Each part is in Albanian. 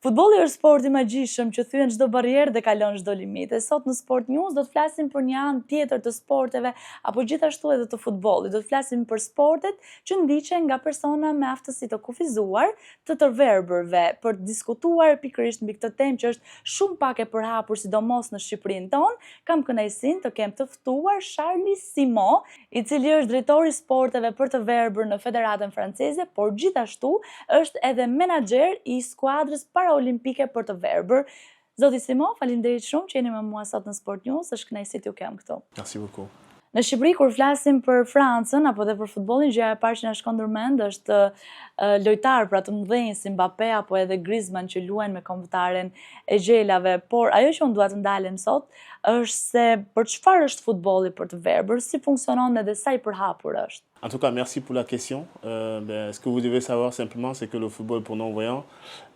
Futbolli është sport i magjishëm që thyen çdo barrierë dhe kalon çdo limite. Sot në Sport News do të flasim për një anë tjetër të sporteve apo gjithashtu edhe të futbollit. Do të flasim për sportet që ndiqen nga persona me aftësi të kufizuar, të tërverbërve, për të diskutuar pikërisht mbi këtë temë që është shumë pak e përhapur sidomos në Shqipërinë tonë. Kam kënaqësinë të kem të ftuar Charlie Simon, i cili është drejtori i sporteve për të verbër në Federatën Franceze, por gjithashtu është edhe menaxher i skuadrës paraolimpike për të verbër. Zoti Simon, faleminderit shumë që jeni me mua sot në Sport News, është kënaqësi t'ju kem këtu. Merci beaucoup. Në Shqipëri, kur flasim për Francën apo dhe për futbollin, gjëja e parë që na shkon ndërmend është lojtar pra të mëdhenj si Mbappé apo edhe Griezmann që luajnë me kombëtaren e gjelave, por ajo që unë dua të ndalem sot është se për çfarë është futbolli për të verbër, si funksionon edhe sa i përhapur është. En tout cas, merci pour la question. Ce que vous devez savoir simplement, c'est que le football pour non-voyants,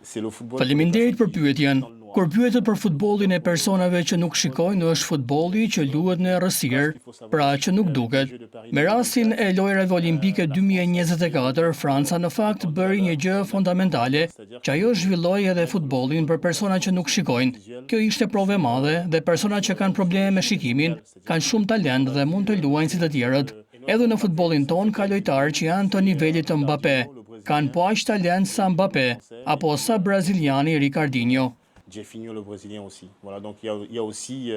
c'est le football... Faleminderit për pyetjen. Kur pyetet për futbollin e personave që nuk shikojnë, është futbolli që luhet në errësirë, pra që nuk duket. Me rastin e lojrave olimpike 2024, Franca në fakt bëri një gjë fundamentale, që ajo zhvilloi edhe futbollin për persona që nuk shikojnë. Kjo ishte provë e madhe dhe persona që kanë probleme me shikimin, kanë shumë talent dhe mund të luajnë si të tjerët. Edhe në futbollin ton ka lojtarë që janë të nivelit të Mbappé, kanë po aq talent sa Mbappé, apo sa braziliani Ricardinho. Jeffinho le brésilien aussi. Voilà, donc il y a aussi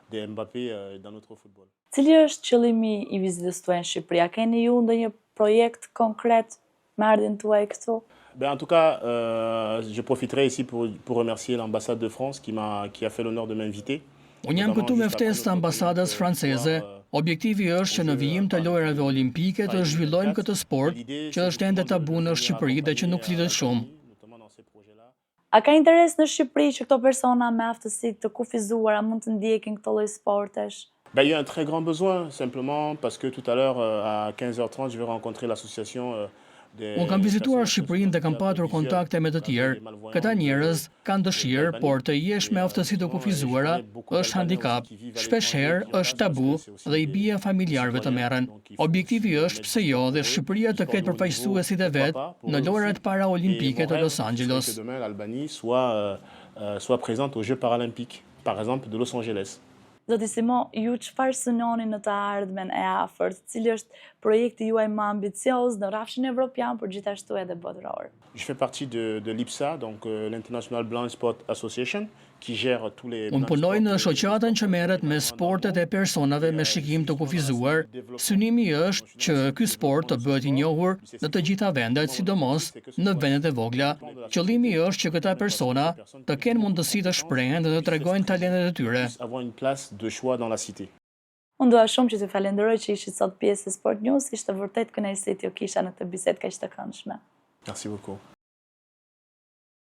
des Mbappé dans notre football. Cili është qëllimi i vizitës tuaj në Shqipëri? A keni ju ndonjë projekt konkret me ardhin tuaj këtu? En tout cas, je profiterai ici pour remercier l'ambassade de France qui a fait l'honneur de m'inviter. Unë jam këtu me ftesë të ambasadës franceze. Objektivi është që në vijim të lojrave olimpike të zhvillojmë këtë sport që është ende tabu në Shqipëri dhe që nuk flitet shumë. A ka interes në Shqipëri që këto persona me aftësi të kufizuara mund të ndjekin këto lloj sportesh? Il y a un très grand besoin, simplement parce que tout à l'heure, à 15h30, je vais rencontrer l'association Unë kam vizituar Shqipërinë dhe kam patur kontakte me të tjerë. Këta njerëz kanë dëshirë, por të jesh me aftësi të kufizuara është handikap. Shpeshherë është tabu dhe i bie familjarëve të merren. Objektivi është pse jo dhe Shqipëria të ketë përfaqësuesit e vet në lojrat paraolimpike të Los Angeles. Demain l'Albanie soit présente aux Jeux paralympiques, par exemple de Los Angeles. Zoti Simon, ju çfarë synoni në të ardhmen e afërt? Cili është projekti juaj më ambicioz në rrafshin evropian, por gjithashtu edhe botëror? Je fais partie de l'IPSA, donc l'International Blind Sport Association, qui gère tous les... Unë punoj në shoqatën që merret me sportet e personave me shikim të kufizuar. Synimi është që ky sport të bëhet i njohur në të gjitha vendet, sidomos në vendet e vogla. Qëllimi është që këta persona të kenë mundësi të shprehen dhe të tregojnë talentet e tyre. Unë dua shumë që të falenderoj që ishit sot pjesë e Sport News, ishte vërtet kënaqësi t'ju kisha në këtë bisedë kaq të këndshme. Merci beaucoup.